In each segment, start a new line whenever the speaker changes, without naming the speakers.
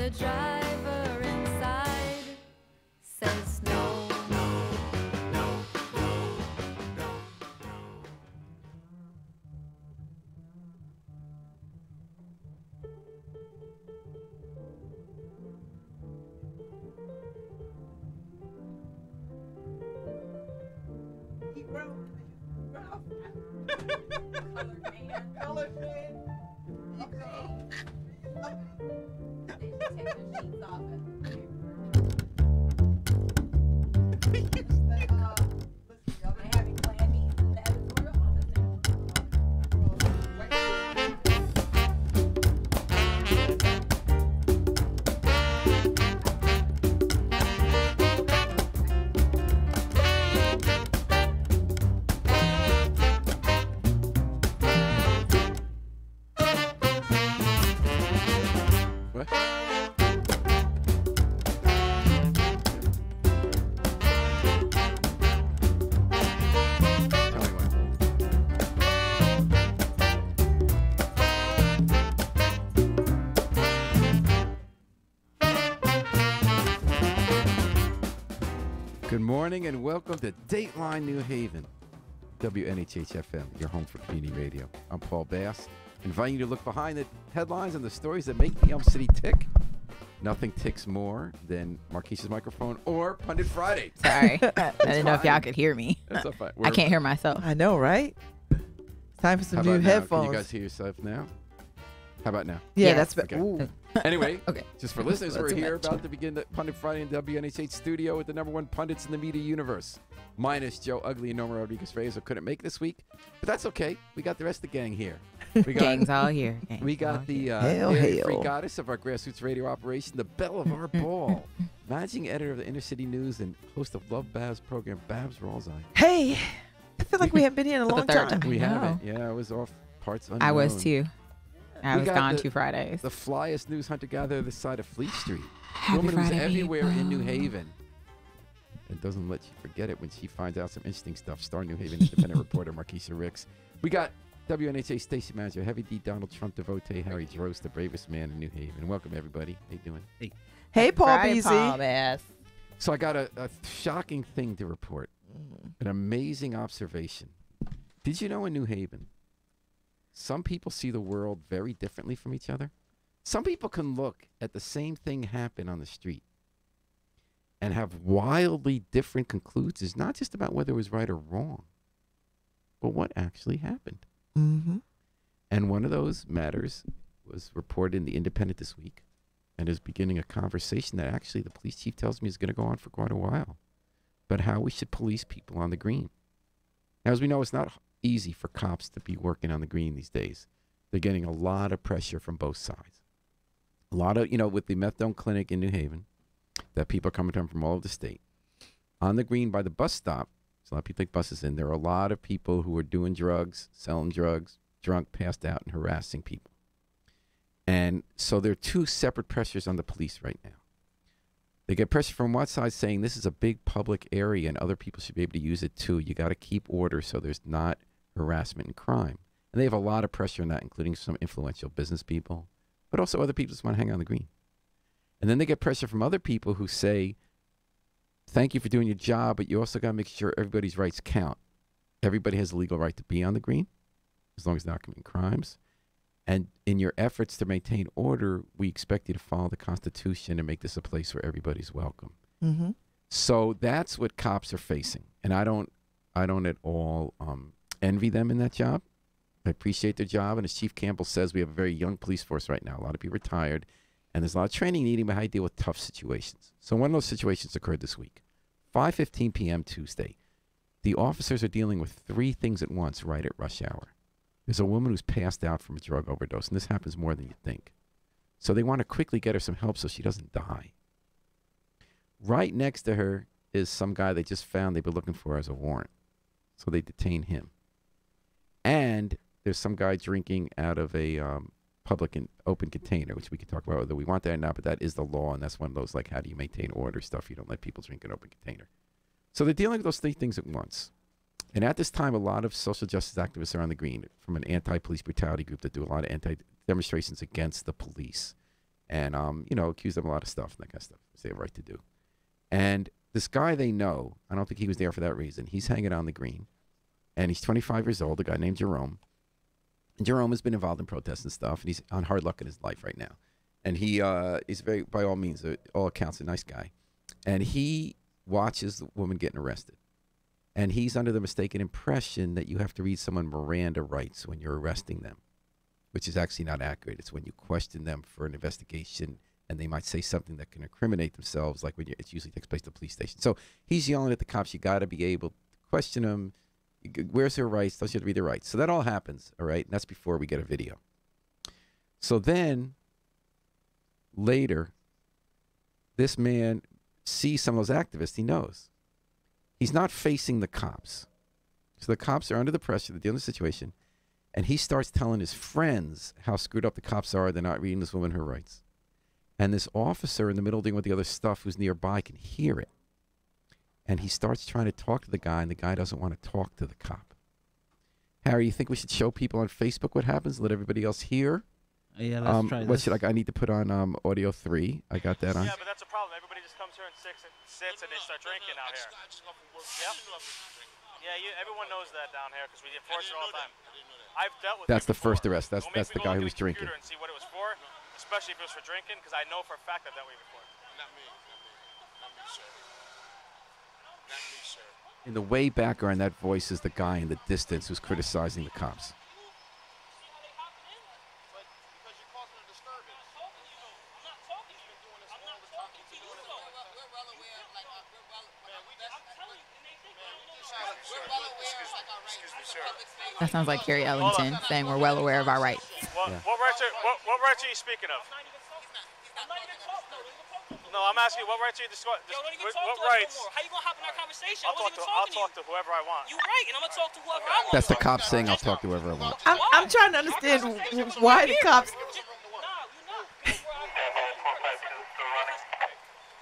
the driver inside says no, no, no, no, no.
He wrote. Colored man.
They should take the sheets off it. They having planned meetings in the editorial
What? Tell me what. Good morning and welcome to Dateline New Haven, WNHH-FM, your home for community radio. I'm Paul Bass, inviting you to look behind the headlines and the stories that make the Elm City tick. Nothing ticks more than Marquise's microphone or Pundit Friday.
Sorry. I didn't know if y'all could hear me.
That's so fine.
I can't hear myself.
I know, right? Time for some
How
new
about now?
headphones.
Can you guys hear yourself now? How about now?
Yeah,
Yes.
that's better.
Okay. Anyway,
Okay.
just for listeners,
That's
we're
a
here
match.
about to begin the Pundit Friday in WNHH studio with the #1 pundits in the media universe. Minus Joe Ugly and Norma Rodriguez-Reyes, who couldn't make it this week. But that's okay. We got the rest of the gang here. We got,
Gang's all here. Gang's
we
all
got the
here.
dairy-free
Hail.
goddess of our grassroots radio operation, the belle of our ball, managing editor of the Inner City News and host of Love Babs program, Babs Rolls Eye.
Hey, I feel like we haven't been here in a
For the
long
third
time.
time.
We
I
haven't.
know.
Yeah, I was off parts unknown.
I was too. I
We
was
got
gone
the-
2 Fridays.
The flyest news hunter-gatherer this side of Fleet Street.
Happy
Woman who's
Friday,
everywhere in New
people.
Haven. And doesn't let you forget it when she finds out some interesting stuff. Star New Haven independent reporter Marquisa Ricks. We got WNHA station manager, Heavy D Donald Trump devotee Harry Drost, the bravest man in New Haven. Welcome, everybody. How you doing? Hey.
Hey, Paul
Friday,
Beasy.
Paul Bass.
So I got a shocking thing to report. An amazing observation. Did you know in New Haven, some people see the world very differently from each other? Some people can look at the same thing happen on the street and have wildly different conclusions, not just about whether it was right or wrong, but what actually happened.
Mm-hmm.
And one of those matters was reported in The Independent this week and is beginning a conversation that actually the police chief tells me is going to go on for quite a while, but how we should police people on the green. Now, as we know, it's not easy for cops to be working on the green these days. They're getting a lot of pressure from both sides. A lot of, with the methadone clinic in New Haven, that people are coming from all over the state. On the green by the bus stop, so a lot of people take buses in, there are a lot of people who are doing drugs, selling drugs, drunk, passed out, and harassing people. And so there are 2 separate pressures on the police right now. They get pressure from one side saying this is a big public area and other people should be able to use it too. You got to keep order so there's not harassment and crime. And they have a lot of pressure on that, including some influential business people, but also other people just want to hang on the green. And then they get pressure from other people who say, thank you for doing your job, but you also got to make sure everybody's rights count. Everybody has a legal right to be on the green, as long as they're not committing crimes. And in your efforts to maintain order, we expect you to follow the Constitution and make this a place where everybody's welcome.
Mm-hmm.
So that's what cops are facing. And I don't at all envy them in that job. I appreciate their job. And as Chief Campbell says, we have a very young police force right now. A lot of people retired. And there's a lot of training needed about how you deal with tough situations. So one of those situations occurred this week. 5:15 p.m. Tuesday. The officers are dealing with 3 things at once right at rush hour. There's a woman who's passed out from a drug overdose, and this happens more than you think. So they want to quickly get her some help so she doesn't die. Right next to her is some guy they just found they've been looking for as a warrant. So they detain him. And there's some guy drinking out of a public and open container, which we can talk about whether we want that or not, but that is the law, and that's one of those, like, how do you maintain order stuff? You don't let people drink an open container. So they're dealing with those 3 things at once. And at this time, a lot of social justice activists are on the green from an anti-police brutality group that do a lot of anti-demonstrations against the police. and accused them of a lot of stuff and that kind of stuff, which they have a right to do. And this guy they know, I don't think he was there for that reason. He's hanging on the green, and he's 25 years old. A guy named Jerome. And Jerome has been involved in protests and stuff, and he's on hard luck in his life right now. And he is very, by all means, all accounts, a nice guy. And he watches the woman getting arrested. And he's under the mistaken impression that you have to read someone Miranda rights when you're arresting them, which is actually not accurate. It's when you question them for an investigation, and they might say something that can incriminate themselves, like when it usually takes place at the police station. So he's yelling at the cops, you got to be able to question them. Where's their rights? Don't you have to read their rights? So that all happens, all right? And that's before we get a video. So then, later, this man sees some of those activists he knows. He's not facing the cops. So the cops are under the pressure, they're dealing with the situation, and he starts telling his friends how screwed up the cops are, they're not reading this woman her rights. And this officer in the middle dealing with the other stuff who's nearby can hear it. And he starts trying to talk to the guy, and the guy doesn't want to talk to the cop. Harry, you think we should show people on Facebook what happens? Let everybody else hear?
Yeah, let's try
What
this.
should I need to put on audio 3? I got that on.
Yeah, but that's a problem. Everybody just comes here and sits and they start drinking out here. Yep. Yeah, everyone knows that down here because we enforce it all the time. I've dealt with
That's
it
the first
before.
arrest. That's
Don't make
the
me
guy
go
who
look
was
at the
drinking.
computer and see what it was for, especially if it was for drinking, because I know for a fact I've dealt with it before.
Not me, sir. Not me, sir.
In the way background, that voice is the guy in the distance who's criticizing the cops.
That sounds like Carrie Ellington saying we're well aware of our rights.
What rights are you speaking of? No, I'm asking you, what rights are you discussing? What rights?
How you gonna hop in our conversation?
I'll talk to whoever I want.
You right, and I'm gonna talk to whoever I want.
That's the cop saying, I'll talk to whoever I want.
I'm trying to understand why the cops.
Nah, you not.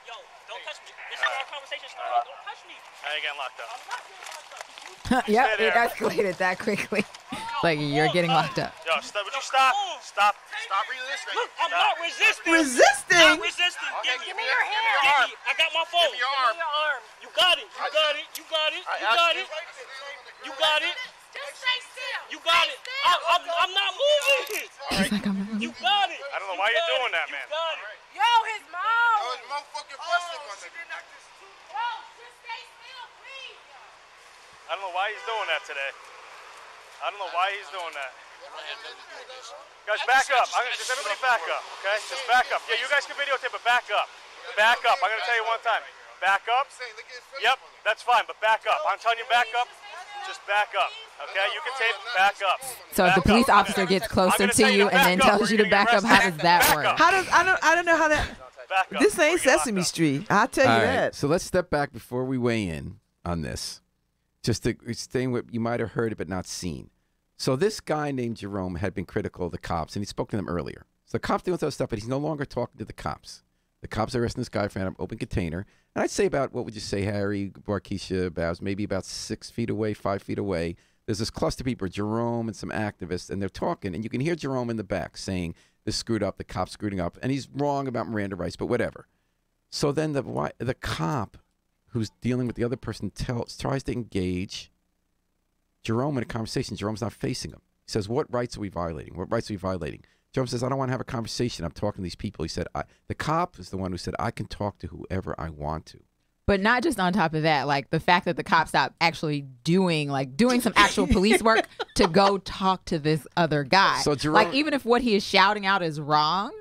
Yo, don't touch me. This is where our conversation started. Don't touch me.
Now you're getting locked up.
I'm not getting locked up.
Yep,
Stay
it
there.
escalated that quickly. Like you're getting locked up.
Yo, would you stop? Stop.
Stop resisting.
Look, I'm not resisting.
Resisting?
Not resisting.
Okay,
Give me your hand.
arm.
I got my phone.
Give me your arm.
You got it. You got it. You got it. You got it. You got it.
Just stay still.
You got it. I'm not moving.
He's like, I'm not.
You got it.
I don't know why you're doing that, man.
You got it.
Yo, his mom.
Oh, it's motherfucking busted on the
Yo, just stay still, please.
I don't know why he's doing that today. I don't know why he's doing that. Guys, back up. Just everybody back up, okay? Just back up. Yeah, you guys can videotape, but back up. Back up. I'm going to tell you one time. Back up. Yep, that's fine, but back up. I'm telling you back up. Just back up, okay? You can tape, back up.
So if the
Back
police
up.
officer gets
I'm
closer
gonna
to
tell
you
to
and then
back up,
tells
or
you
you're
to
gonna
back
get
up, how does
arrested.
that
Back
work?
up.
How does I don't know how that.
Back up.
This ain't
Or you get locked
Sesame
up.
Street. I'll tell you
All right,
that.
so let's step back before we weigh in on this. Just to explain what you might have heard it but not seen. So this guy named Jerome had been critical of the cops, and he spoke to them earlier. So the cops doing other stuff, but he's no longer talking to the cops. The cops are arresting this guy for an open container. And I'd say about, what would you say, Harry, Barkeisha, Babs, maybe about 6 feet away, 5 feet away. There's this cluster of people, Jerome and some activists, and they're talking. And you can hear Jerome in the back saying, this screwed up, the cop's screwing up. And he's wrong about Miranda rights, but whatever. So then the cop who's dealing with the other person tries to engage Jerome in a conversation. Jerome's not facing him. He says, what rights are we violating? What rights are we violating? Jerome says, I don't want to have a conversation. I'm talking to these people. He said, the cop is the one who said, I can talk to whoever I want to.
But not just on top of that, like the fact that the cops stopped actually doing some actual police work to go talk to this other guy.
So Jerome,
like even if what he is shouting out is wrong.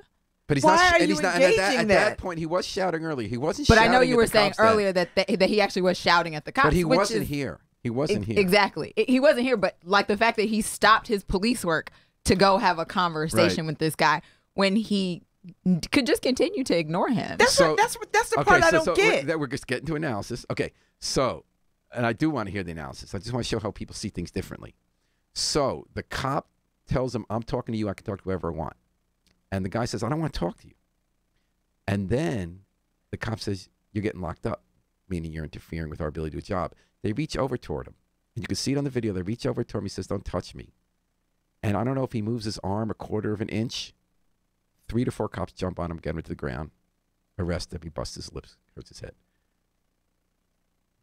but he's
Why
not.
are
And
you
he's not. And at
engaging
that
that?
point, he was shouting earlier. He wasn't.
But I
shouting
know you
at
were
the
saying
cops then.
earlier that he actually was shouting at the cops.
But he
which
wasn't
is-
here. He wasn't here.
Exactly. He wasn't here, but like the fact that he stopped his police work to go have a conversation with this guy when he could just continue to ignore him.
That's
So-
that's the
Okay,
part I
so
don't get.
we're just getting to analysis. Okay, so, and I do want to hear the analysis. I just want to show how people see things differently. So the cop tells him, I'm talking to you. I can talk to whoever I want. And the guy says, I don't want to talk to you. And then the cop says, you're getting locked up, meaning you're interfering with our ability to do a job. They reach over toward him. And you can see it on the video. They reach over toward him. He says, don't touch me. And I don't know if he moves his arm a quarter of an inch. 3 to 4 cops jump on him, get him to the ground, arrest him. He busts his lips, hurts his head.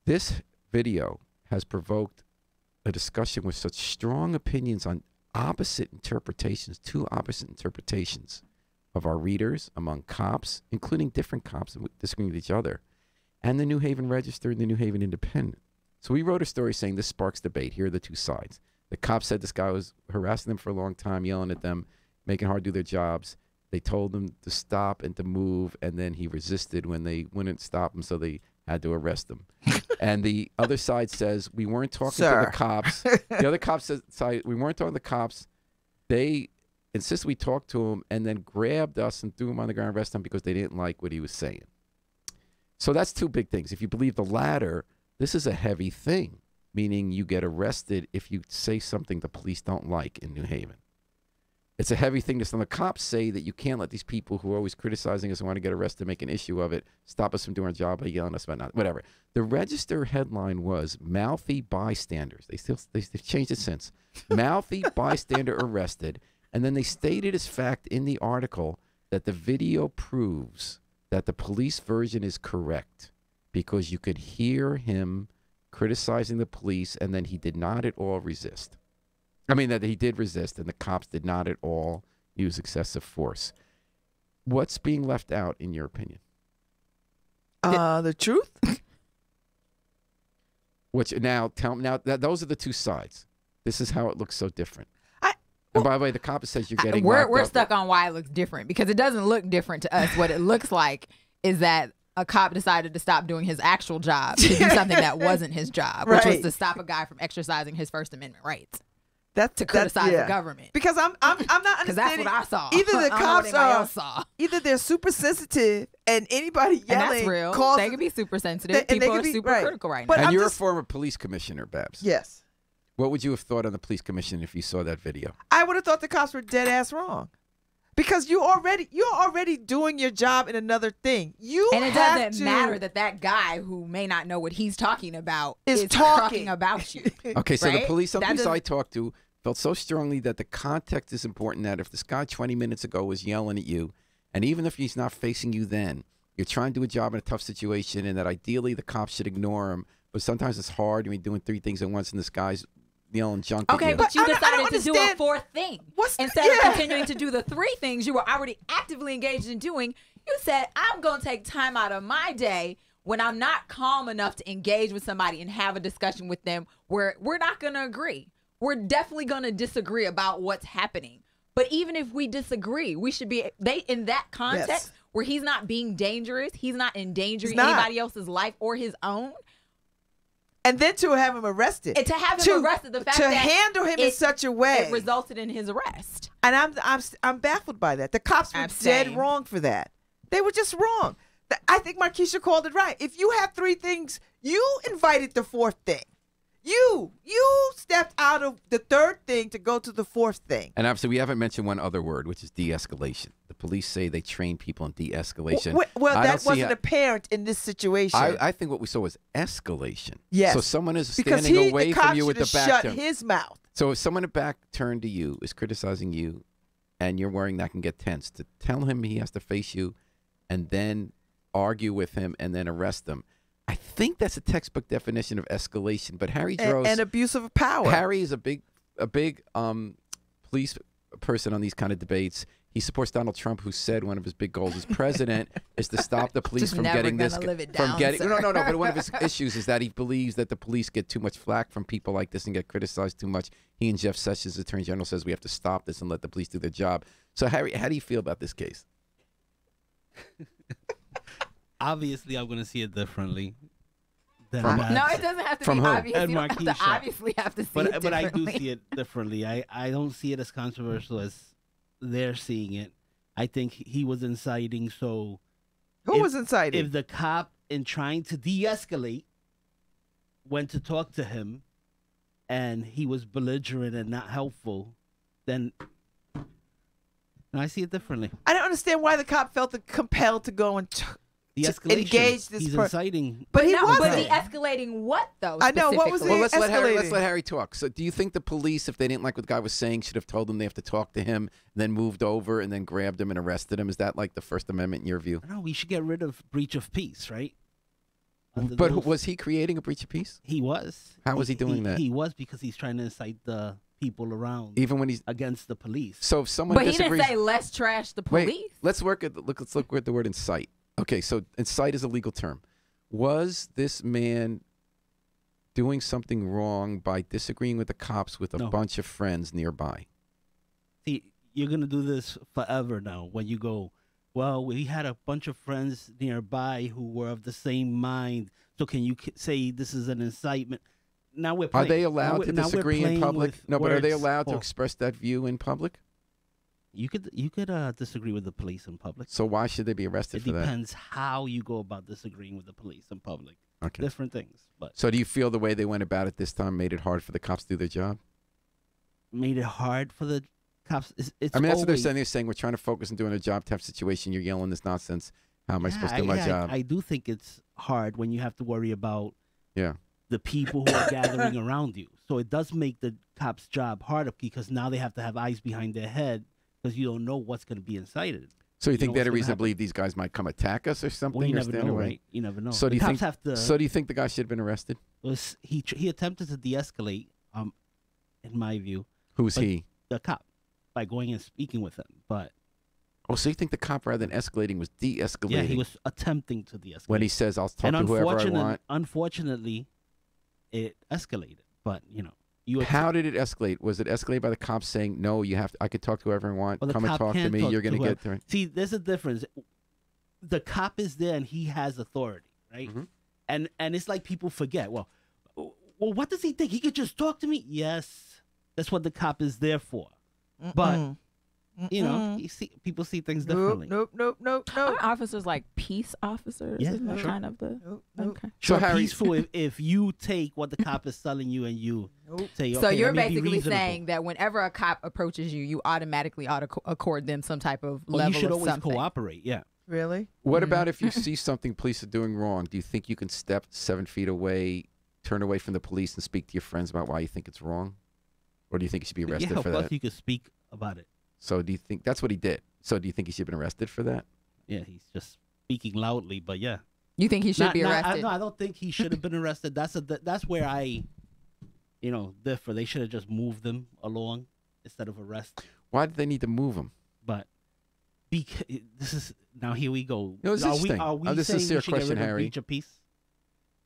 This video has provoked a discussion with such strong opinions on opposite interpretations, 2 opposite interpretations of our readers, among cops, including different cops disagreeing with each other, and the New Haven Register and the New Haven Independent. So we wrote a story saying this sparks debate. Here are the 2 sides. The cops said this guy was harassing them for a long time, yelling at them, making it hard to do their jobs. They told him to stop and to move, and then he resisted when they wouldn't stop him, so they had to arrest him. And the other side says, we weren't talking to the cops. The other cop says, we weren't talking to the cops. They insisted we talked to him and then grabbed us and threw him on the ground, arrested him because they didn't like what he was saying. So that's 2 big things. If you believe the latter, this is a heavy thing, meaning you get arrested if you say something the police don't like in New Haven. It's a heavy thing to some of the cops say that you can't let these people who are always criticizing us and want to get arrested make an issue of it, stop us from doing our job by yelling at us about not, whatever. The Register headline was mouthy bystanders. They've changed it since. Mouthy bystander arrested. And then they stated as fact in the article that the video proves that the police version is correct because you could hear him criticizing the police and then he did not at all resist. I mean, that he did resist and the cops did not at all use excessive force. What's being left out, in your opinion?
The truth?
Which now, those are the 2 sides. This is how it looks so different. And by the way, the cop says you're getting
we're stuck on why it looks different because it doesn't look different to us. What it looks like is that a cop decided to stop doing his actual job to do something that wasn't his job, which was to stop a guy from exercising his First Amendment rights. To criticize the government.
Because I'm not understanding.
Because that's what I saw.
Either the cops
saw.
Either they're super sensitive and anybody yelling.
And that's real. They can be super sensitive. People are super critical right now.
And you're a former police commissioner, Babs.
Yes.
What would you have thought on the police commission if you saw that video?
I would have thought the cops were dead ass wrong. Because you're already doing your job in another thing.
And it doesn't matter that guy who may not know what he's talking about is talking about you.
Okay, so
right?
the police I talked to felt so strongly that the context is important, that if this guy 20 minutes ago was yelling at you, and even if he's not facing you then, you're trying to do a job in a tough situation, and that ideally the cops should ignore him. But sometimes it's hard when you're doing 3 things at once and this guy's yelling junk at you.
Okay, but you decided to do a 4th thing. Instead of continuing to do the 3 things you were already actively engaged in doing, you said, I'm going to take time out of my day when I'm not calm enough to engage with somebody and have a discussion with them where we're not going to agree. We're definitely going to disagree about what's happening. But even if we disagree, we should be in that context where he's not being dangerous, he's not endangering anybody else's life or his own.
And then to have him arrested.
And to have him arrested, the fact that
handle him in such a way,
it resulted in his arrest.
And I'm baffled by that. The cops were dead wrong for that. They were just wrong. I think Markeisha called it right. If you have 3 things, you invited the 4th thing. You stepped out of the 3rd thing to go to the 4th thing.
And obviously, we haven't mentioned one other word, which is de-escalation. The police say they train people in de-escalation.
Well, that wasn't apparent in this situation.
I think what we saw was escalation.
Yes.
So someone is standing away from you with the back
shut his mouth.
So if someone at back turned to you is criticizing you, and you're worrying that can get tense, to tell him he has to face you, and then argue with him, and then arrest him. I think that's a textbook definition of escalation. But Harry Droz
and abuse of power.
Harry is a big police person on these kind of debates. He supports Donald Trump, who said one of his big goals as president is to stop the police from getting this. No. But one of his issues is that he believes that the police get too much flack from people like this and get criticized too much. He and Jeff Sessions, Attorney General, says we have to stop this and let the police do their job. So Harry, how do you feel about this case?
Obviously, I'm going to see it differently.
No, it doesn't have to be obvious. You don't have to obviously have to see it differently.
But I do see it differently. I don't see it as controversial as they're seeing it. I think he was inciting. So
who was inciting?
If the cop, in trying to de-escalate, went to talk to him, and he was belligerent and not helpful, then I see it differently.
I don't understand why the cop felt compelled to go and
De-escalation.
engage this
He's
person.
inciting.
But he
no, but
wasn't.
de-escalating what though?
I know, what was
specifically?
Well, let's
escalating.
let Harry talk. So, do you think the police, if they didn't like what the guy was saying, should have told him they have to talk to him, then moved over and then grabbed him and arrested him? Is that like the First Amendment in your view?
No, we should get rid of breach of peace, right? Under
But
those-
was he creating a breach of peace?
he was.
How was he doing that?
He was because he's trying to incite the people around
Even when he's
against the police.
so if someone
But he
disagrees,
didn't say let's trash the police.
wait, let's look at the word incite. Okay, so incite is a legal term. Was this man doing something wrong by disagreeing with the cops with a
No.
bunch of friends nearby?
See, you're gonna do this forever now. When you go, well, we had a bunch of friends nearby who were of the same mind. So can you say this is an incitement? Now we're
Are
playing.
they
Now
allowed
we're-
to
now we're
disagree in
playing
public?
with
No, but are they
words.
allowed to
Well,
express that view in public?
You could disagree with the police in public.
So why should they be arrested
It
for that?
depends how you go about disagreeing with the police in public.
Okay.
Different things, but
So do you feel the way they went about it this time made it hard for the cops to do their job?
made it hard for the cops. It's
I mean, that's what they're
always-
saying. They're saying we're trying to focus on doing a job type situation. You're yelling this nonsense. How am I supposed to do my job?
I do think it's hard when you have to worry about
Yeah.
the people who are gathering around you. So it does make the cops' job harder because now they have to have eyes behind their head because you don't know what's going to be incited.
So you
You
think
know
they had a
what's gonna
reason to
happen.
believe these guys might come attack us or something?
Well, you
or
never
stand
know,
away?
right? You never know.
So do
the
you
cops
think?
have to.
So do you think the guy should have been arrested?
He attempted to de-escalate. In my view,
Who's
But-
he?
the cop by going and speaking with him, but
Oh, so you think the cop, rather than escalating, was de-escalating?
yeah, he was attempting to de-escalate.
when he says, "I'll talk
and
to whoever I want."
unfortunately, it escalated. But
How did it escalate? Was it escalated by the cops saying, "No, you have to, I could talk to whoever I want.
Well, the
Come and
cop
talk to
can't
me.
talk
You're
to
going to get
whoever.
there."
See, there's a difference. The cop is there and he has authority, right?
Mhm.
And it's like people forget. Well, what does he think? He could just talk to me? Yes, that's what the cop is there for. But people see things differently.
Nope.
Aren't officers like peace officers?
Yeah,
Isn't that
sure.
kind of the okay?
So
Sure,
Harry-
peaceful if you take what the cop is telling you and you say,
So
okay,
you're
let me be
basically
reasonable.
saying that whenever a cop approaches you, you automatically ought to accord them some type of
Well,
level
you should
of
always
something.
cooperate. Yeah.
Really?
What about if you see something police are doing wrong? Do you think you can step 7 feet away, turn away from the police, and speak to your friends about why you think it's wrong? Or do you think you should be arrested
Yeah, of
for
course
that?
you could speak about it.
So do you think that's what he did? So do you think he should have been arrested for that?
Yeah, he's just speaking loudly, but yeah.
You think he should be arrested?
No, I don't think he should have been arrested. That's where I, differ. They should have just moved them along instead of arrest.
Why did they need to move him?
But this is now here we go.
No, it's
are
interesting.
we, are we
This is a
saying we
serious
should get
question,
rid of
Harry.
breach of peace?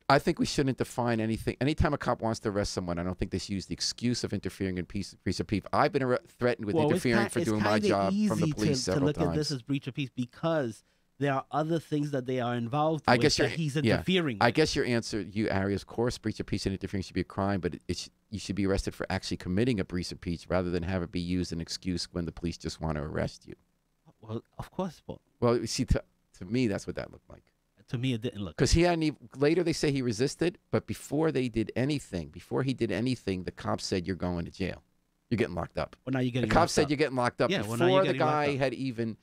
I think we shouldn't define anything. Anytime a cop wants to arrest someone, I don't think they should use the excuse of interfering in breach of peace. I've been threatened with interfering for doing my job from the police
to
several
look
times.
at this as breach of peace because there are other things that they are involved
I
with
guess
that he's interfering
I
with.
guess your answer, Harry, is of course breach of peace and interfering should be a crime, but you should be arrested for actually committing a breach of peace rather than have it be used as an excuse when the police just want to arrest you.
Well, of course, but
Well, you see, to me, that's what that looked like.
to me it didn't look.
Because he hadn't even, later they say he resisted, but before he did anything, the cops said, "You're going to jail. You're getting locked up."
Well, now you're
The
getting
cops
locked
said
up.
you're getting locked up
Yeah, well, now
before
you're
the
getting locked
guy
up.
had even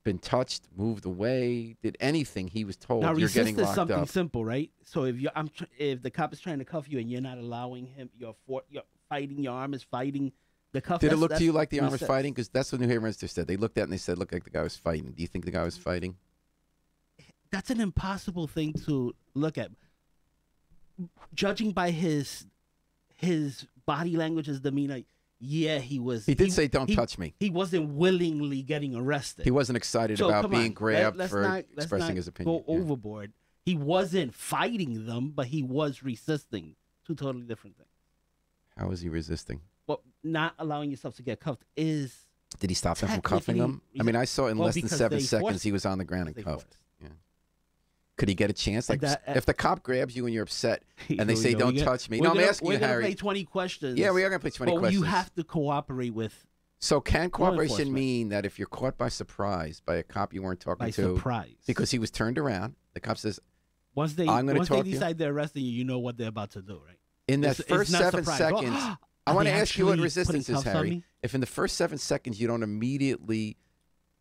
been touched, moved away, did anything. He was told,
Now
"You're
resist
getting
is
locked
something
up."
simple, right? So if the cop is trying to cuff you and you're not allowing him, you're fighting. Your arm is fighting the cuff.
Did it
that's-
look to you
that's
like the arm was
resist.
fighting? Because that's what New Haven Register said. They looked at it and they said, "Look like the guy was fighting." Do you think the guy was fighting?
That's an impossible thing to look at. Judging by his body language, his demeanor, yeah, he was.
He did say, "Don't touch me."
He wasn't willingly getting arrested.
He wasn't excited
So,
about
come
being
on,
grabbed
let's
for
let's
expressing
not
his opinion.
Go overboard. He wasn't fighting them, but he was resisting. Two totally different things.
How was he resisting?
Well, not allowing yourself to get cuffed is.
Did he stop them from cuffing him? I mean, I saw in less than 7 seconds he was on the ground and
they
cuffed.
forced.
Yeah. Could he get a chance? Like,
And that-
if the cop grabs you and you're upset and they say,
Here we go.
"Don't touch me."
We're
No, I'm
gonna-
asking you,
We're gonna
Harry.
play 20 questions.
Yeah, we are going to play 20
but
questions.
you have to cooperate with
So can cooperation
enforcement.
mean that if you're caught by surprise by a cop you weren't talking
by
to
surprise.
because he was turned around, the cop says,
once they
"I'm gonna
once they
talk to you."
decide they're arresting you, you know what they're about to do, right?
in that
It's
first
not
7
surprise.
seconds,
Oh,
I
are
want to
they
ask you what
actually
resistance
putting
is,
cuffs on
Harry.
me?
If in the first 7 seconds you don't immediately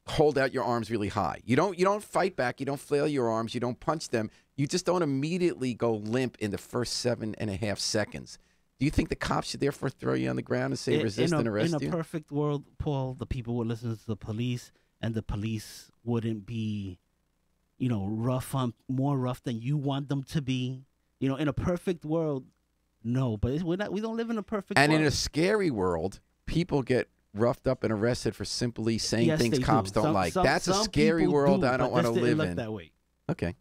hold out your arms really high. You don't fight back. You don't flail your arms. You don't punch them. You just don't immediately go limp in the first 7.5 seconds. Do you think the cops should therefore throw you on the ground and say resist and arrest you?
In a perfect world, Paul, the people would listen to the police, and the police wouldn't be, more rough than you want them to be. In a perfect world, no. But we don't live in a perfect world.
And in a scary world, people get roughed up and arrested for simply saying things cops don't like. That's a scary world I don't want to live in.
That way.
Okay.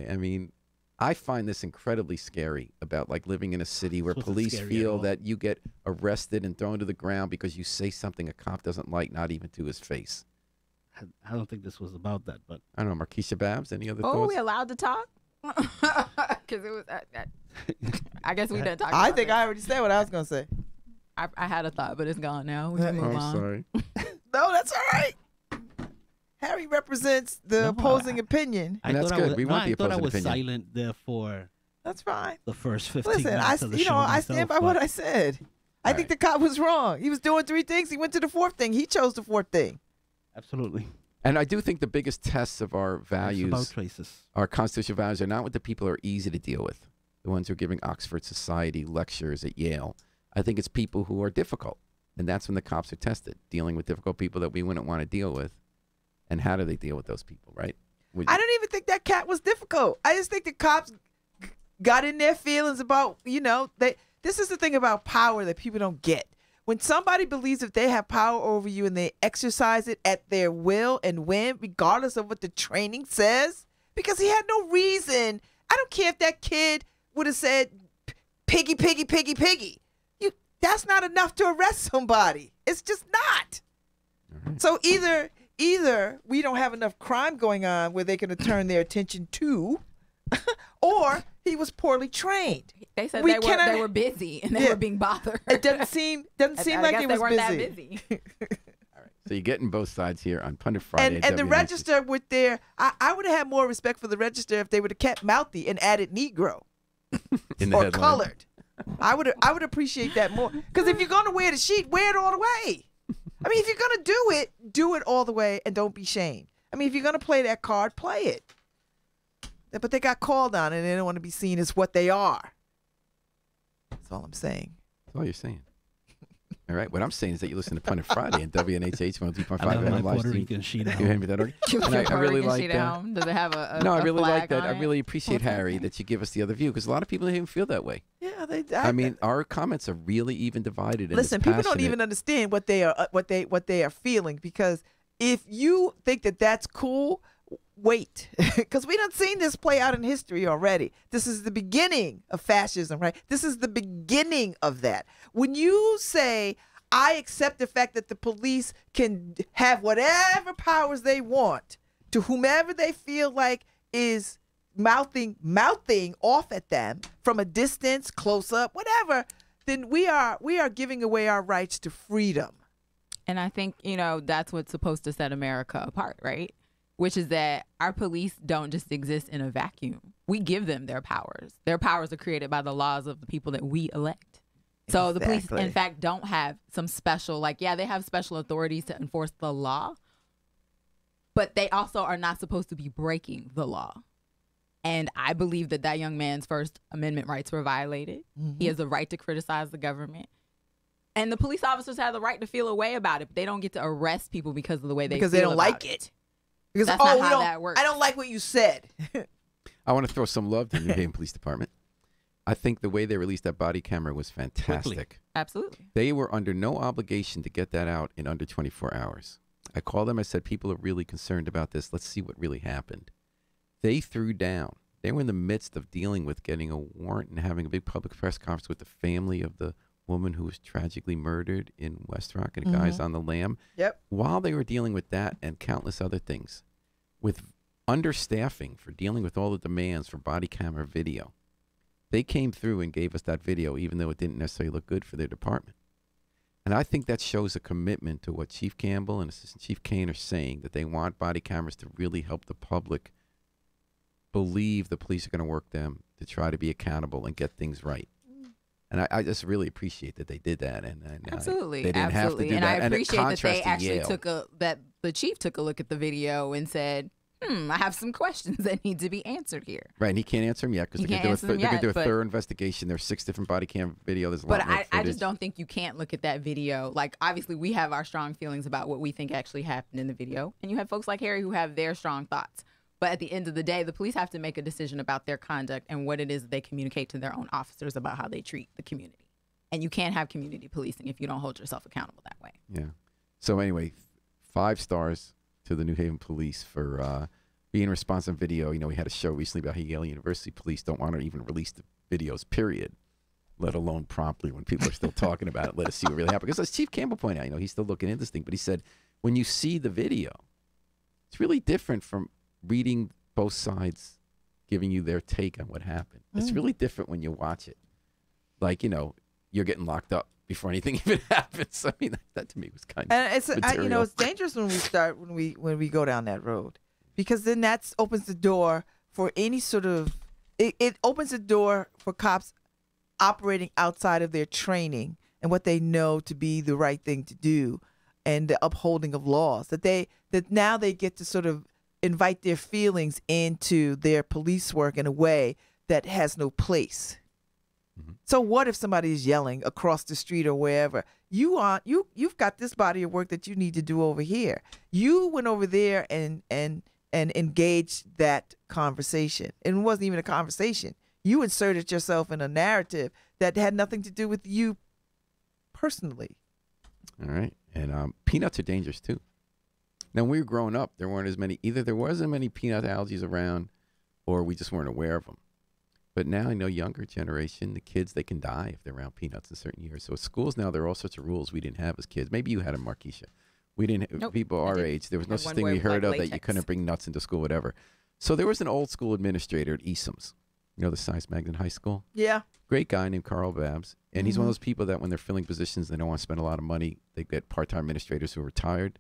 I mean, I find this incredibly scary about living in a city where police feel that you get arrested and thrown to the ground because you say something a cop doesn't like, not even to his face.
I don't think this was about that, but
I don't know. Markeisha Babs, any other thoughts?
Oh, we allowed to talk? Because it was. I guess we didn't talk.
I think I already said what I was gonna say.
I had a thought, but it's gone now. We can move on.
Sorry.
No, that's all right. Harry represents the opposing opinion.
And that's good. We want the opposing opinion.
I thought I was silent there for
That's fine.
the first 15
Listen,
minutes of the show
I stand by what I said. I think the cop was wrong. He was doing 3 things. He went to the 4th thing. He chose the 4th thing.
Absolutely.
And I do think the biggest tests of our values, our constitutional values, are not with the people who are easy to deal with, the ones who are giving Oxford Society lectures at Yale. I think it's people who are difficult. And that's when the cops are tested, dealing with difficult people that we wouldn't want to deal with. And how do they deal with those people, right?
I don't even think that cat was difficult. I just think the cops got in their feelings about, this is the thing about power that people don't get. When somebody believes that they have power over you and they exercise it at their will and whim, regardless of what the training says, because he had no reason. I don't care if that kid would have said, piggy, piggy, piggy, piggy. That's not enough to arrest somebody. It's just not. Right. So either we don't have enough crime going on where they're going to turn their attention to, or he was poorly trained.
They said they were busy and they were being bothered.
It doesn't seem like they was
weren't
busy.
That busy.
All right. So you're getting both sides here on Pundit Friday.
And the Register with their, I would have had more respect for the Register if they would have kept mouthy and added Negro or colored. I would appreciate that more. Because if you're gonna wear the sheet, wear it all the way. I mean, if you're gonna do it all the way and don't be shamed. I mean, if you're gonna play that card, play it. But they got called on and they don't want to be seen as what they are. That's all I'm saying.
That's all you're saying. All right. What I'm saying is that you listen to Pundit Friday and WNHH 102.5
I
FM
live
live
Rican sheet at
You
home.
hear me that already? I really like that.
Does it have a
No, I really like
flag
that.
on
I
it?
really appreciate, Harry, that you give us the other view, because a lot of people don't even feel that way.
Yeah,
I mean, our comments are really even divided.
Listen, people don't even understand what they are feeling, because if you think that that's cool, wait, because we done seen this play out in history already. This is the beginning of fascism, right? This is the beginning of that. When you say, I accept the fact that the police can have whatever powers they want to whomever they feel like is mouthing off at them from a distance, close up, whatever, then we are giving away our rights to freedom.
And I think, that's what's supposed to set America apart, right? Which is that our police don't just exist in a vacuum. We give them their powers. Their powers are created by the laws of the people that we elect. So the police, in fact, don't have some special, they have special authorities to enforce the law, but they also are not supposed to be breaking the law. And I believe that young man's First Amendment rights were violated. Mm-hmm. He has the right to criticize the government. And the police officers have the right to feel a way about it, but they don't get to arrest people because of the way they feel
they don't
about
like it. Because
that's not how that works.
I don't like what you said.
I want to throw some love to the New Haven Police Department. I think the way they released that body camera was fantastic.
Quickly. Absolutely.
They were under no obligation to get that out in under 24 hours. I called them. I said, people are really concerned about this. Let's see what really happened. They threw down. They were in the midst of dealing with getting a warrant and having a big public press conference with the family of the woman who was tragically murdered in West Rock and a guy's on the lam.
Yep.
While they were dealing with that and countless other things, with understaffing for dealing with all the demands for body camera video, they came through and gave us that video, even though it didn't necessarily look good for their department. And I think that shows a commitment to what Chief Campbell and Assistant Chief Kane are saying, that they want body cameras to really help the public believe the police are going to work them to try to be accountable and get things right. And I just really appreciate that they did that. And
absolutely,
they didn't have to do
and
that.
I appreciate that they actually
Yale.
took the the chief took a look at the video and said, I have some questions that need to be answered here.
Right, and he can't answer them yet because they're going to do a thorough investigation. There's 6 different body cam video. There's a lot more footage.
I just don't think you can't look at that video. Like, obviously, we have our strong feelings about what we think actually happened in the video. And you have folks like Harry who have their strong thoughts. But at the end of the day, the police have to make a decision about their conduct and what it is that they communicate to their own officers about how they treat the community. And you can't have community policing if you don't hold yourself accountable that way.
Yeah. So anyway, 5 stars to the New Haven police for being responsive video. You know, we had a show recently about how Yale University police don't want to even release the videos, period, let alone promptly when people are still talking about it. Let us see what really happened. Because as Chief Campbell pointed out, you know, he's still looking into this thing. But he said, when you see the video, it's really different from reading both sides, giving you their take on what happened. It's really different when you watch it. Like, you know, you're getting locked up before anything even happens. I mean, that to me was kind of
and it's you know, it's dangerous when we go down that road, because then that opens the door for any sort of it opens the door for cops operating outside of their training and what they know to be the right thing to do and the upholding of laws, that now they get to sort of invite their feelings into their police work in a way that has no place. So what if somebody is yelling across the street or wherever? You've got this body of work that you need to do over here. You went over there and engaged that conversation. And it wasn't even a conversation. You inserted yourself in a narrative that had nothing to do with you personally.
All right. And peanuts are dangerous too. Now, when we were growing up, there weren't as many, either there wasn't many peanut allergies around or we just weren't aware of them. But now I know younger generation, the kids, they can die if they're around peanuts in certain years. So at schools now, there are all sorts of rules we didn't have as kids. Maybe you had them, Markeisha. We didn't,
Nope,
people our age, there was no such thing we heard of that you couldn't bring nuts into school, whatever. So there was an old school administrator at Easham's, you know, the Science Magnet High School.
Yeah.
Great guy named Carl Babs. And he's one of those people that when they're filling positions, they don't want to spend a lot of money. They get part-time administrators who are retired.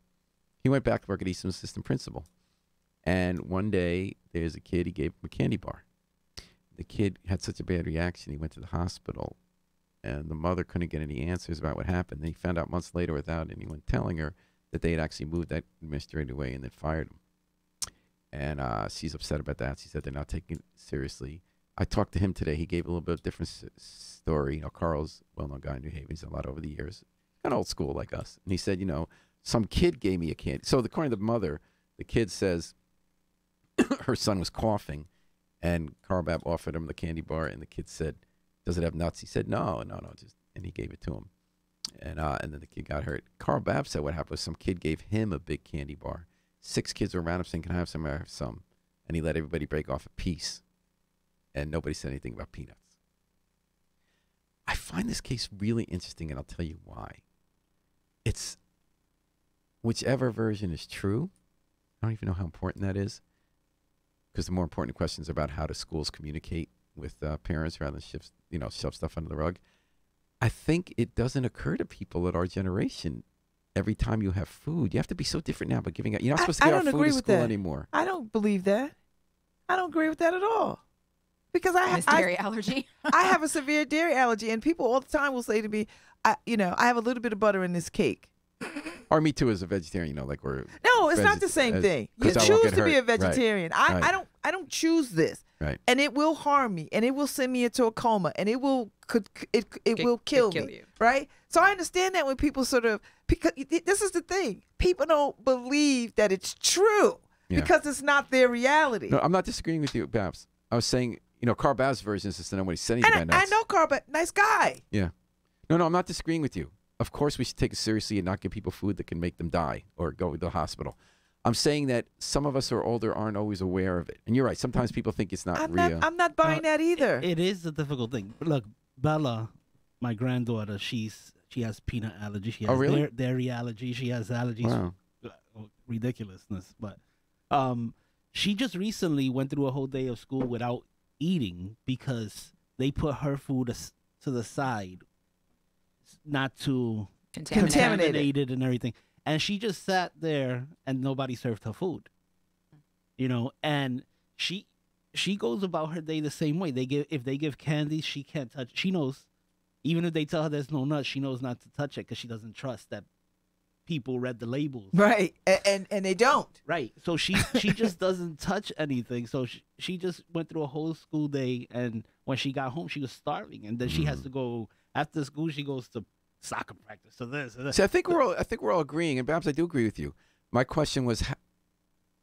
He went back to work at Easham's assistant principal. And one day, there's a kid, he gave him a candy bar. The kid had such a bad reaction, he went to the hospital, and the mother couldn't get any answers about what happened. Then he found out months later, without anyone telling her, that they had actually moved that administrator away and then fired him. And she's upset about that. She said they're not taking it seriously. I talked to him today. He gave a little bit of different story. You know, Carl's a well-known guy in New Haven. He's done a lot over the years. Kind of old school like us. And he said, you know, some kid gave me a candy. So according to the mother, the kid says her son was coughing. And Carl Babb offered him the candy bar, and the kid said, "Does it have nuts?" He said, "No, just." And he gave it to him, and then the kid got hurt. Carl Babb said what happened was some kid gave him a big candy bar. 6 kids were around him saying, "Can I have some?" I have some, and he let everybody break off a piece, and nobody said anything about peanuts. I find this case really interesting, and I'll tell you why. It's whichever version is true. I don't even know how important that is. Because the more important question is about how do schools communicate with parents rather than shove stuff under the rug. I think it doesn't occur to people at our generation every time you have food. You have to be so different now by giving out. You're not supposed to give out food to school anymore.
I don't believe that. I don't agree with that at all. Because I have
dairy allergy.
I have a severe dairy allergy, and people all the time will say to me, I have a little bit of butter in this cake.
Or me too, as a vegetarian, like we're.
No, it's not the same thing. You choose to be a vegetarian.
Right.
I don't choose this.
Right.
And it will harm me, and it will send me into a coma, and it will kill me. Right. So I understand that when people because this is the thing, people don't believe that it's true because it's not their reality.
No, I'm not disagreeing with you, Babs. I was saying, Carl Babs' version is just that nobody's saying anything about nuts.
I know Carl, but nice guy.
Yeah. No, I'm not disagreeing with you. Of course, we should take it seriously and not give people food that can make them die or go to the hospital. I'm saying that some of us who are older aren't always aware of it. And you're right. Sometimes people think it's not real.
I'm not buying that either.
It is a difficult thing. Look, Bella, my granddaughter, she has peanut allergy. She has dairy allergy. She has allergies.
Wow.
Ridiculousness. But she just recently went through a whole day of school without eating because they put her food to the side, not to contaminate it and everything. And she just sat there and nobody served her food. And she goes about her day the same way. If they give candy, she can't touch. She knows, even if they tell her there's no nuts, she knows not to touch it because she doesn't trust that people read the labels.
Right, and they don't.
Right. So she just doesn't touch anything. So she just went through a whole school day, and when she got home, she was starving, and then she has to go after school. She goes to soccer practice. So this.
See, I think we're all agreeing, and Babs, I do agree with you. My question was,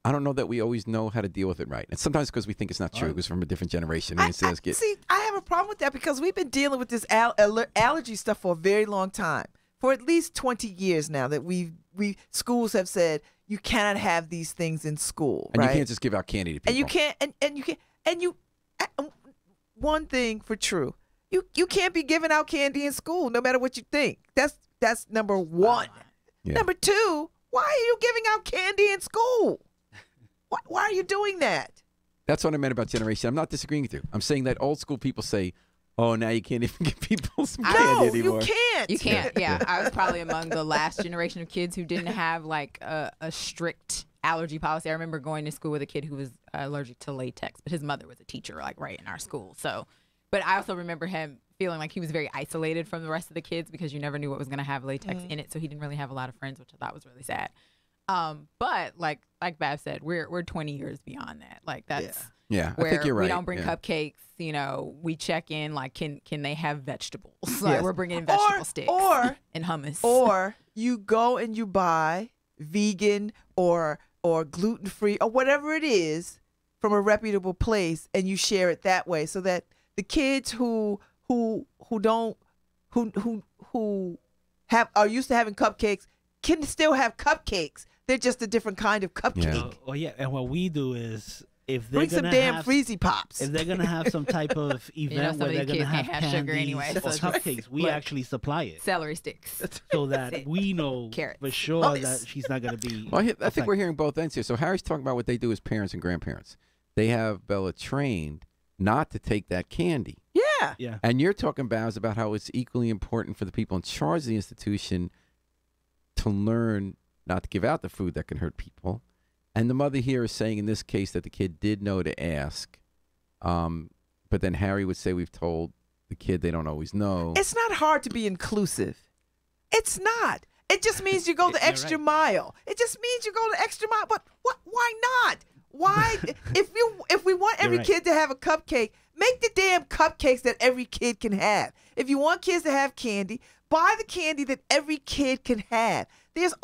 I don't know that we always know how to deal with it right, and sometimes because we think it's not true, because from a different generation. And
See, I have a problem with that because we've been dealing with this allergy stuff for a very long time. For at least 20 years now that schools have said you cannot have these things in school,
and
right?
you can't just give out candy to people.
And you can't, and you can't, and you. One thing for true, you can't be giving out candy in school, no matter what you think. That's number one.
Yeah.
Number two, why are you giving out candy in school? Why are you doing that?
That's what I meant about generation. I'm not disagreeing with you. I'm saying that old school people say, oh, now you can't even give people some candy anymore.
You can't.
You can't. Yeah, I was probably among the last generation of kids who didn't have like a strict allergy policy. I remember going to school with a kid who was allergic to latex, but his mother was a teacher, like right in our school. So, but I also remember him feeling like he was very isolated from the rest of the kids because you never knew what was going to have latex in it. So he didn't really have a lot of friends, which I thought was really sad. But like Bab said, we're 20 years beyond that. Like that's
I
where
think you're right.
we don't bring cupcakes. You know, we check in like can they have vegetables? Like we're bringing in vegetable sticks and hummus.
Or you go and you buy vegan or gluten free or whatever it is from a reputable place, and you share it that way, so that the kids who are used to having cupcakes can still have cupcakes. They're just a different kind of cupcake.
And what we do is, if they're
bring some damn Freezy Pops.
If they're gonna have some type of event where they're gonna have candies
sugar anyway,
or cupcakes, we actually supply it.
Celery sticks.
So that we know for sure that she's not gonna be.
Well, I think we're hearing both ends here. So Harry's talking about what they do as parents and grandparents. They have Bella trained not to take that candy.
Yeah.
And you're talking, Babs, about how it's equally important for the people in charge of the institution to learn not to give out the food that can hurt people. And the mother here is saying in this case that the kid did know to ask. But then Harry would say, we've told the kid they don't always know.
It's not hard to be inclusive. It's not. It just means you go the extra mile. It just means you go the extra mile. But why not? Why? if we want every kid to have a cupcake, make the damn cupcakes that every kid can have. If you want kids to have candy, buy the candy that every kid can have. There's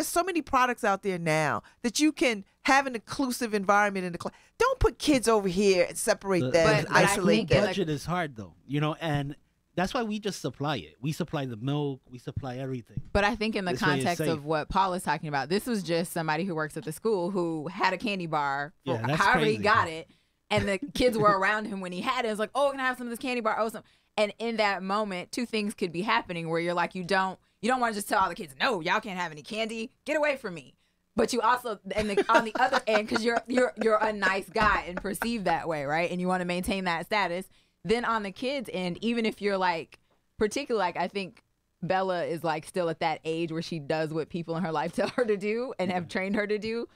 so many products out there now that you can have an inclusive environment in the class. Don't put kids over here and separate them and isolate them.
Budget is hard though, and that's why we just supply it. We supply the milk, we supply everything.
But I think in the context of what Paul is talking about, this was just somebody who works at the school who had a candy bar, however he got it, and the kids were around him when he had it. It was like, oh, can I have some of this candy bar? Oh, some. And in that moment, two things could be happening where you're like, you don't want to just tell all the kids, no, y'all can't have any candy. Get away from me. But you also, on the other end, because you're a nice guy and perceived that way, right? And you want to maintain that status. Then on the kids' end, even if you're like, particularly like, I think Bella is like still at that age where she does what people in her life tell her to do and have trained her to do.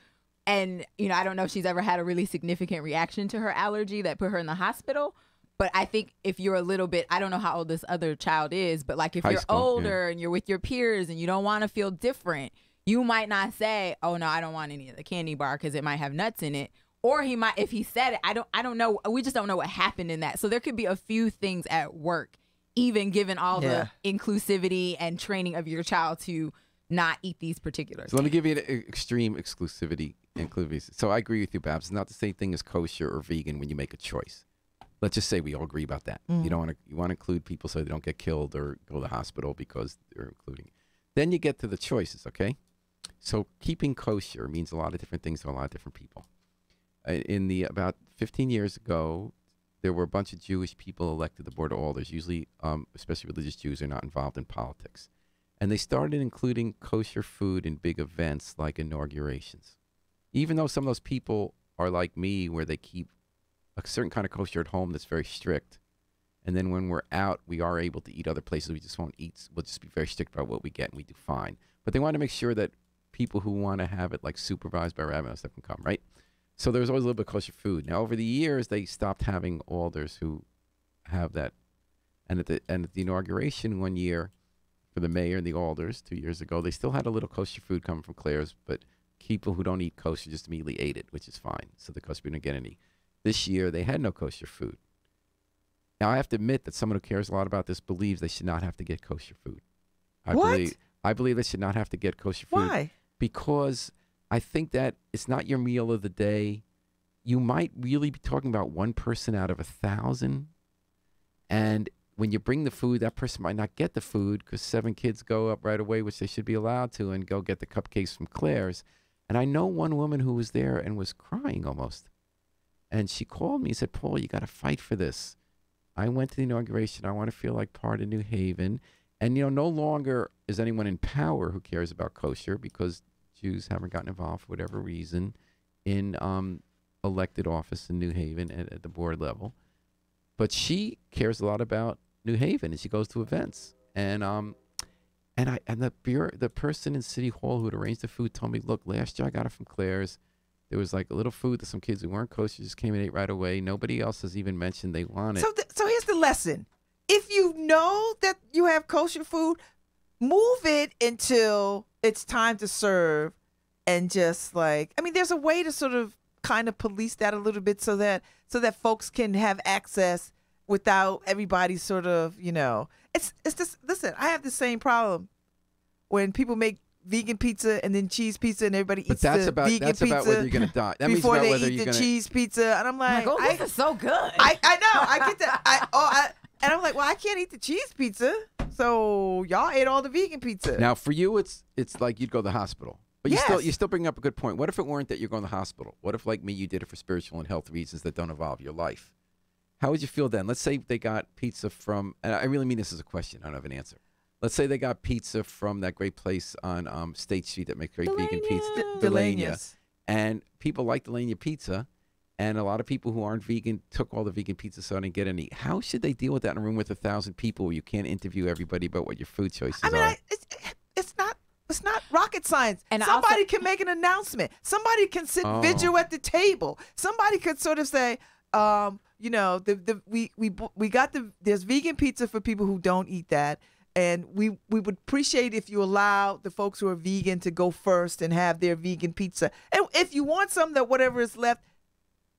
And, I don't know if she's ever had a really significant reaction to her allergy that put her in the hospital. But I think if you're a little bit, I don't know how old this other child is, but like if you're older and you're with your peers and you don't want to feel different, you might not say, oh, no, I don't want any of the candy bar because it might have nuts in it. Or he might, if he said it, I don't know. We just don't know what happened in that. So there could be a few things at work, even given all the inclusivity and training of your child to not eat these particular things.
Let me give you an extreme exclusivity. So I agree with you, Babs. It's not the same thing as kosher or vegan when you make a choice. Let's just say we all agree about that. You want to include people so they don't get killed or go to the hospital because they're including. Then you get to the choices, okay? So keeping kosher means a lot of different things to a lot of different people. About 15 years ago, there were a bunch of Jewish people elected to the board of alders. Usually, especially religious Jews, are not involved in politics. And they started including kosher food in big events like inaugurations. Even though some of those people are like me, where they keep a certain kind of kosher at home that's very strict. And then when we're out, we are able to eat other places. We just won't eat. We'll just be very strict about what we get, and we do fine. But they want to make sure that people who want to have it like supervised by rabbis stuff can come, right? So there was always a little bit of kosher food. Now, over the years, they stopped having alders who have that. And at the inauguration one year, for the mayor and the alders 2 years ago. They still had a little kosher food coming from Claire's, but people who don't eat kosher just immediately ate it, which is fine. So the kosher didn't get any. This year, they had no kosher food. Now, I have to admit that someone who cares a lot about this believes they should not have to get kosher food. I believe they should not have to get kosher food.
Why?
Because I think that it's not your meal of the day. You might really be talking about one person out of 1,000. And when you bring the food, that person might not get the food because 7 kids go up right away, which they should be allowed to, and go get the cupcakes from Claire's. And I know one woman who was there and was crying almost. And she called me and said, Paul, you got to fight for this. I went to the inauguration. I want to feel like part of New Haven. And, no longer is anyone in power who cares about kosher because Jews haven't gotten involved for whatever reason in elected office in New Haven at the board level. But she cares a lot about New Haven, and she goes to events. And the person in City Hall who had arranged the food told me, look, last year I got it from Claire's. There was like a little food that some kids who weren't kosher just came and ate right away. Nobody else has even mentioned they want it.
So here's the lesson. If you know that you have kosher food, move it until it's time to serve, and just there's a way to sort of kind of police that a little bit so that folks can have access without everybody sort of, it's just, listen, I have the same problem when people make vegan pizza and then cheese pizza and everybody eats the vegan pizza.
That's about whether you're going to die. That
before
means about
they
whether
eat
you're
the
gonna...
cheese pizza. And I'm like,
this is so good.
I know. I get that. And I'm like, well, I can't eat the cheese pizza. So y'all ate all the vegan pizza.
Now, for you, it's like you'd go to the hospital. But you still bring up a good point. What if it weren't that you're going to the hospital? What if, like me, you did it for spiritual and health reasons that don't involve your life? How would you feel then? Let's say they got pizza from, and I really mean this as a question. I don't have an answer. Let's say they got pizza from that great place on State Street that makes great vegan pizza.
Delania's.
And people like Delania pizza. And a lot of people who aren't vegan took all the vegan pizza so they didn't get any. How should they deal with that in a room with 1,000 people where you can't interview everybody about what your food choices are?
It's not rocket science.
And
somebody can make an announcement. Somebody can sit vigil at the table. Somebody could sort of say, we got there's vegan pizza for people who don't eat that. And we would appreciate if you allow the folks who are vegan to go first and have their vegan pizza. And if you want some, that whatever is left,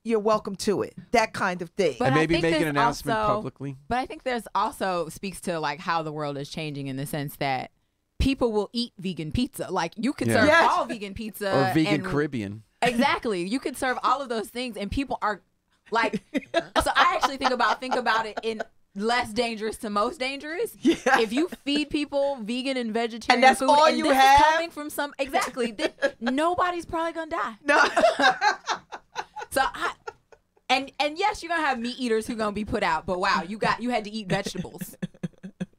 you're welcome to it. That kind of thing.
But and maybe make an announcement publicly.
But I think there's also speaks to like how the world is changing in the sense that people will eat vegan pizza. Like you could serve all vegan pizza
or vegan Caribbean.
Exactly. You could serve all of those things, and people are like. So I actually think about it in less dangerous to most dangerous. Yeah. If you feed people vegan and vegetarian
and that's
food,
all
and
you
this
have,
is coming from then nobody's probably gonna die.
No.
So and yes, you're gonna have meat eaters who gonna be put out, but wow, you had to eat vegetables.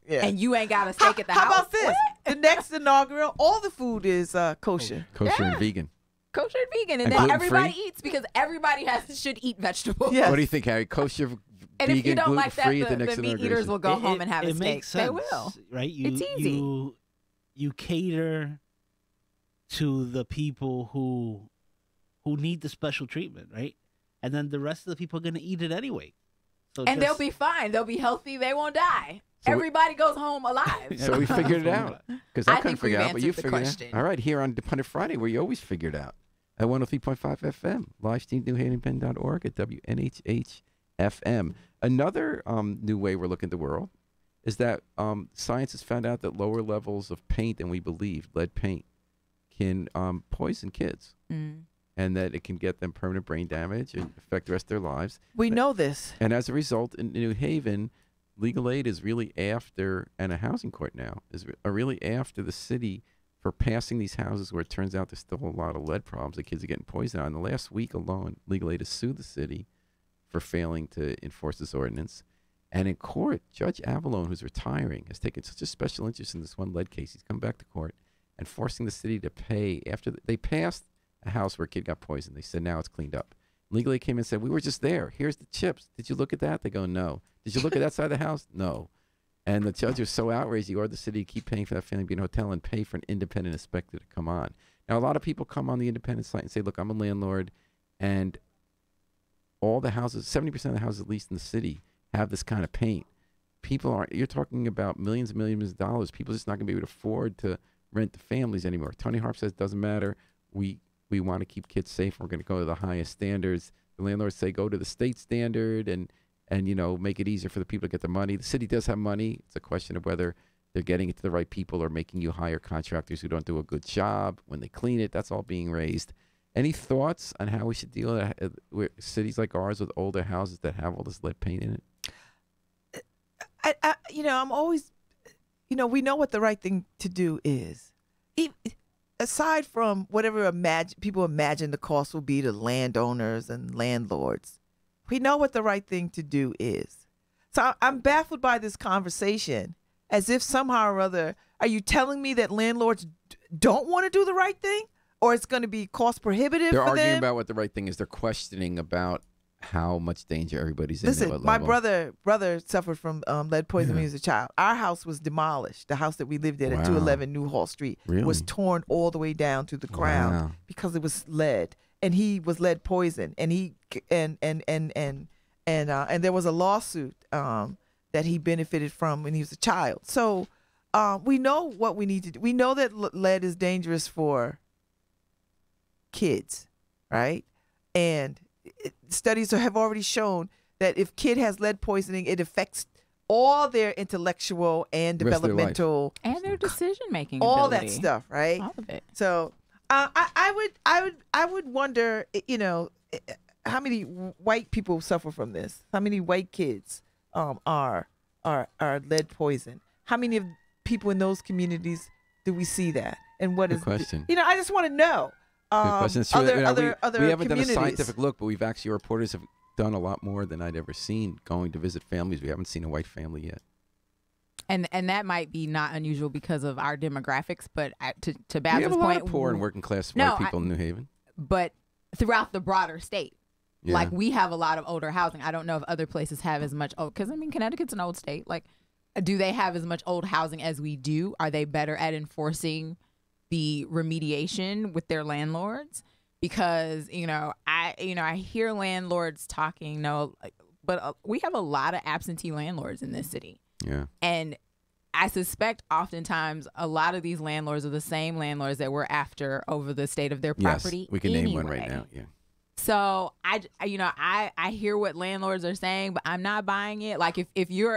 Yeah. And you ain't got a steak at the house.
How about this? What? The next inaugural, all the food is kosher.
Kosher and vegan.
Kosher and vegan. And then everybody eats because everybody should eat vegetables.
Yes.
What do you think, Harry? Kosher,
and
vegan,
if you don't like that,
the
meat eaters will go home and have a steak.
Makes sense,
they will.
Right?
It's easy.
You cater to the people who need the special treatment, right? And then the rest of the people are going to eat it anyway. So
they'll be fine. They'll be healthy. They won't die. So everybody goes home alive.
So we figured it out. Because I couldn't figure it out, but you figured
it
out. All right, here on Pundit Friday, where you always figure it out. At 103.5 FM, live stream newhavenpen.org at WNHH FM. Another new way we're looking at the world is that science has found out that lower levels of paint than we believed, lead paint, can poison kids. Mm. And that it can get them permanent brain damage and affect the rest of their lives.
We know this.
And as a result, in New Haven, legal aid is really after, and a housing court now, are really after the city for passing these houses where it turns out there's still a lot of lead problems. The kids are getting poisoned out. In the last week alone, legal aid has sued the city for failing to enforce this ordinance. And in court, Judge Avalone, who's retiring, has taken such a special interest in this one lead case. He's come back to court and forcing the city to pay after they passed a house where a kid got poisoned. They said, now it's cleaned up. Legally came and said, we were just there. Here's the chips. Did you look at that? They go, no. Did you look at that side of the house? No. And the judge was so outraged, he ordered the city to keep paying for that family to be in a hotel and pay for an independent inspector to come on. Now, a lot of people come on the independent site and say, look, I'm a landlord, and all the houses, 70% of the houses, at least in the city, have this kind of paint. people aren't. You're talking about millions and millions of dollars. People just not going to be able to afford to rent to families anymore. Tony Harp says doesn't matter. We want to keep kids safe. We're going to go to the highest standards. The landlords say go to the state standard and make it easier for the people to get the money. The city does have money. It's a question of whether they're getting it to the right people or making you hire contractors who don't do a good job when they clean it. That's all being raised. Any thoughts on how we should deal with cities like ours with older houses that have all this lead paint in it?
I'm always, we know what the right thing to do is. Aside from whatever people imagine the cost will be to landowners and landlords, we know what the right thing to do is. So I'm baffled by this conversation, as if somehow or other, are you telling me that landlords don't want to do the right thing, or it's going to be cost prohibitive
They're
for them?
arguing about what the right thing is. They're questioning about how much danger everybody's in.
Listen, my brother suffered from lead poisoning when he was a child. Our house was demolished. The house that we lived in at 211 Newhall Street was torn all the way down to the ground because it was lead, and he was lead poisoned, and there was a lawsuit that he benefited from when he was a child. So we know what we need to do. We know that lead is dangerous for kids, right? And studies have already shown that if kid has lead poisoning, it affects all their intellectual and developmental
and their decision making,
all
ability.
that stuff, right?
All of it.
So I would wonder, how many white people suffer from this? How many white kids are lead poisoned? How many of people in those communities do we see that? And what
Good
is
question?
I just want to know.
Good question. We haven't done a
communities.
scientific look, but we've actually, reporters have done a lot more than I'd ever seen going to visit families. We haven't seen a white family yet.
And that might be not unusual because of our demographics, but to Babs'
we have a lot
point,
of poor and working class white people in New Haven.
But throughout the broader state,
Yeah.
like we have a lot of older housing. I don't know if other places have as much because Connecticut's an old state. Like, do they have as much old housing as we do? Are they better at enforcing the remediation with their landlords? Because I hear landlords talking, but we have a lot of absentee landlords in this city.
Yeah.
And I suspect oftentimes a lot of these landlords are the same landlords that we're after over the state of their property.
Yes, we can name one right now. Yeah.
So I hear what landlords are saying, but I'm not buying it. Like if you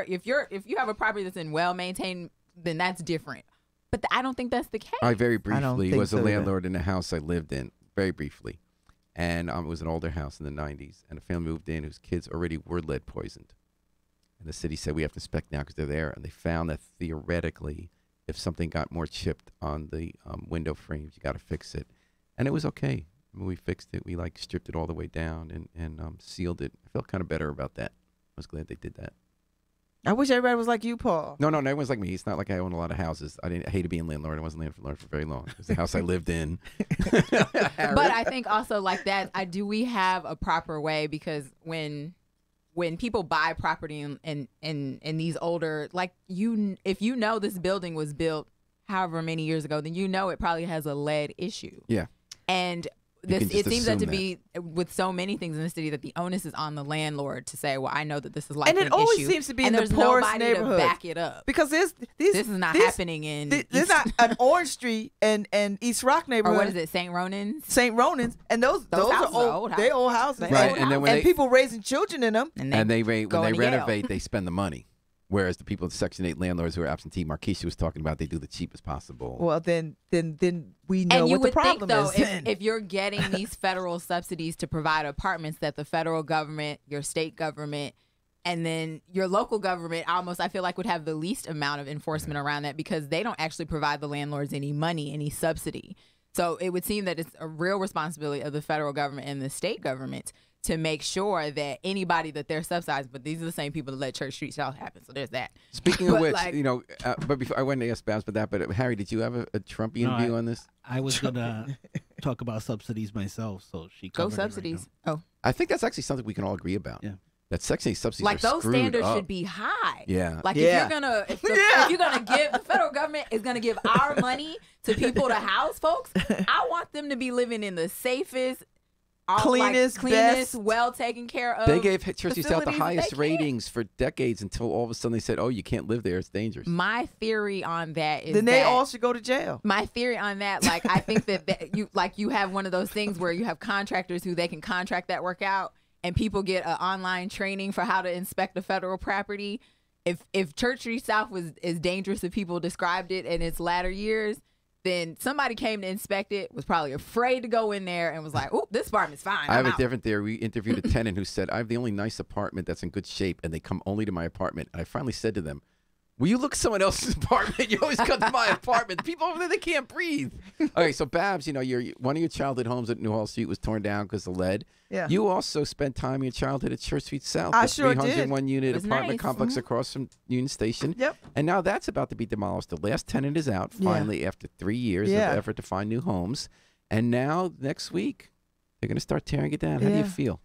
have a property that's in well maintained, then that's different. But I don't think that's the case.
I very briefly was a
so
landlord in a house I lived in, very briefly. And it was an older house in the 90s. And a family moved in whose kids already were lead poisoned. And the city said, we have to inspect now because they're there. And they found that theoretically, if something got more chipped on the window frames, you got to fix it. And it was okay. We fixed it. We stripped it all the way down and sealed it. I felt kind of better about that. I was glad they did that.
I wish everybody was like you, Paul.
No, everyone's like me. It's not like I own a lot of houses. I hated being landlord. I wasn't landlord for very long. It was the house I lived in.
But I think also like that, do we have a proper way? Because when people buy property in these older, if you know this building was built however many years ago, then it probably has a lead issue.
Yeah.
And it seems to be with so many things in the city that the onus is on the landlord to say, well, I know that this is like an issue.
And it always seems to be in the poorest
nobody
neighborhood.
to back it up.
Because this
is not happening in
there's not an Orange Street and East Rock neighborhood.
Or what is it, St. Ronan's?
St. Ronan's. And those
houses
are old. They're old houses.
Right. And then when
people raising children in them.
And when they renovate, they spend the money. Whereas the people in Section 8 landlords who are absentee, Markeisha was talking about, they do the cheapest possible.
Well, then we know what the problem is.
If you're getting these federal subsidies to provide apartments, that the federal government, your state government, and then your local government I feel like would have the least amount of enforcement around that because they don't actually provide the landlords any money, any subsidy. So it would seem that it's a real responsibility of the federal government and the state government to make sure that anybody that they're subsidized, but these are the same people that let Church Street South happen. So there's that.
Speaking of which, but before I went to ask Babs about that, but Harry, did you have a Trumpian view on this?
I was going to talk about subsidies myself, so she covered
Go subsidies.
Right.
I think that's actually something we can all agree about.
Yeah.
That Section 8 subsidies
like
are
those standards should be high.
Yeah.
Like if you're gonna give the federal government is gonna give our money to people to house folks, I want them to be living in the safest, all
cleanest,
cleanest,
best.
well taken care of.
They gave Churchill South the
facilities
highest
they can.
ratings for decades until all of a sudden they said, "Oh, you can't live there; it's dangerous."
My theory on that is
Then they
that
all should go to jail.
my theory on that, like, I think that you have one of those things where you have contractors who they can contract that work out, and people get an online training for how to inspect a federal property. If Church Street South was as dangerous as people described it in its latter years, then somebody came to inspect it, was probably afraid to go in there, and was like, "Oh, this apartment's fine."
I have
I'm
a
out."
different theory. We interviewed a tenant who said, "I have the only nice apartment that's in good shape, and they come only to my apartment." And I finally said to them, "Will you look at someone else's apartment? You always come to my apartment. People over there, they can't breathe." Okay, so Babs, you know, one of your childhood homes at New Hall Street was torn down because of lead.
Yeah.
You also spent time in your childhood at Church Street South,
I
the
sure did.
301 unit
It was
apartment
nice.
complex across from Union Station.
Yep.
And now that's about to be demolished. The last tenant is out
Yeah.
finally after 3 years
Yeah.
of effort to find new homes. And now next week they're going to start tearing it down. How do you
Yeah.
feel?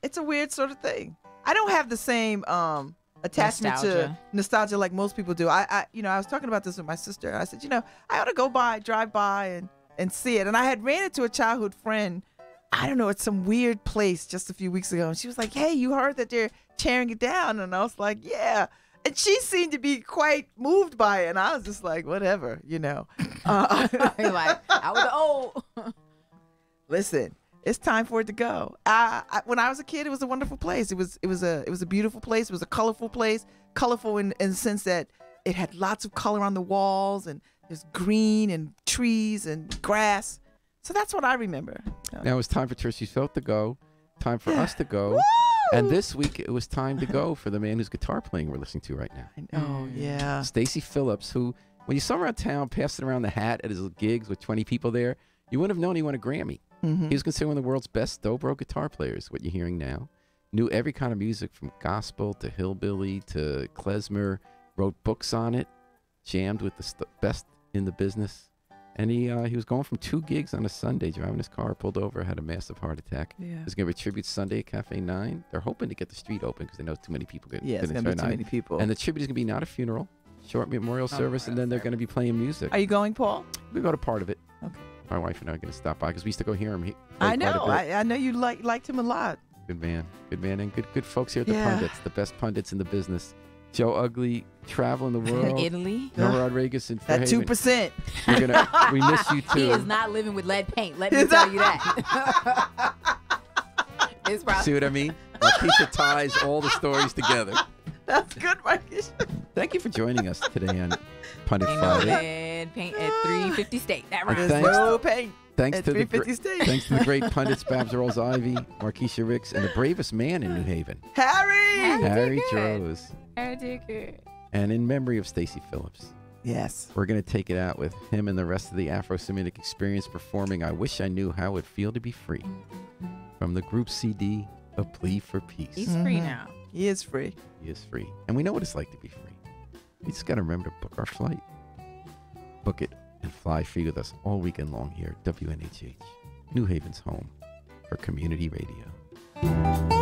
It's a weird sort of thing. I don't have the same attachment to nostalgia like most people do. I was talking about this with my sister. I said, I ought to drive by and see it. And I had ran into a childhood friend, I don't know, at some weird place just a few weeks ago. And she was like, "Hey, you heard that they're tearing it down?" And I was like, "Yeah." And she seemed to be quite moved by it. And I was just like, whatever,
You're like, I was old.
Listen, it's time for it to go. When I was a kid, it was a wonderful place. It was a beautiful place. It was a colorful place. Colorful in the sense that it had lots of color on the walls, and there's green and trees and grass. So that's what I remember.
Now it's time for Church Street South to go. Time for us to go.
Woo!
And this week it was time to go for the man whose guitar playing we're listening to right now.
Oh yeah.
Stacy Phillips, who, when you saw him around town passing around the hat at his gigs with 20 people there, you wouldn't have known he won a Grammy.
Mm-hmm.
He was considered one of the world's best dobro guitar players, what you're hearing now. Knew every kind of music from gospel to hillbilly to klezmer, wrote books on it, jammed with the best in the business. And he was going from 2 gigs on a Sunday, driving his car, pulled over, had a massive heart attack.
Yeah.
He's going to tribute Sunday at Cafe 9. They're hoping to get the street open because they know too many people get
Yeah, it's gonna be too many people.
And the tribute is going to be not a funeral, short memorial service, and then they're going to be playing music.
Are you going, Paul?
We go to part of it.
Okay.
My wife and I are going to stop by because we used to go hear him.
I know. I know you liked him a lot.
Good man, and good folks here at the
Yeah.
Pundits, the best pundits in the business. Joe Ugly, traveling the world.
Italy.
Noah Rodriguez in
That
Fairhaven.
2%.
We miss you too.
He is not living with lead paint. Let me tell you that. It's probably
See what I mean? Keisha ties all the stories together.
That's good, Marcus.
Thank you for joining us today on Pundit
Ain't no
Friday.
lead paint at 350 State. That
There's
rhymes.
There's no pain.
Thanks
at
to the
350 State.
thanks to the great pundits Babs Rolls Ivy, Markeisha Ricks, and the bravest man in New Haven,
Harry.
Harry
Dickard.
Droz.
Harry Dickard.
And in memory of Stacy Phillips,
Yes.
we're going to take it out with him and the rest of the Afro-Semitic experience performing I Wish I Knew How It Would Feel to Be Free from the group CD, A Plea for Peace.
He's free now.
He is free.
He is free. And we know what it's like to be free. We just got to remember to book our flight. Book it and fly free with us all weekend long here at WNHH, New Haven's home for community radio.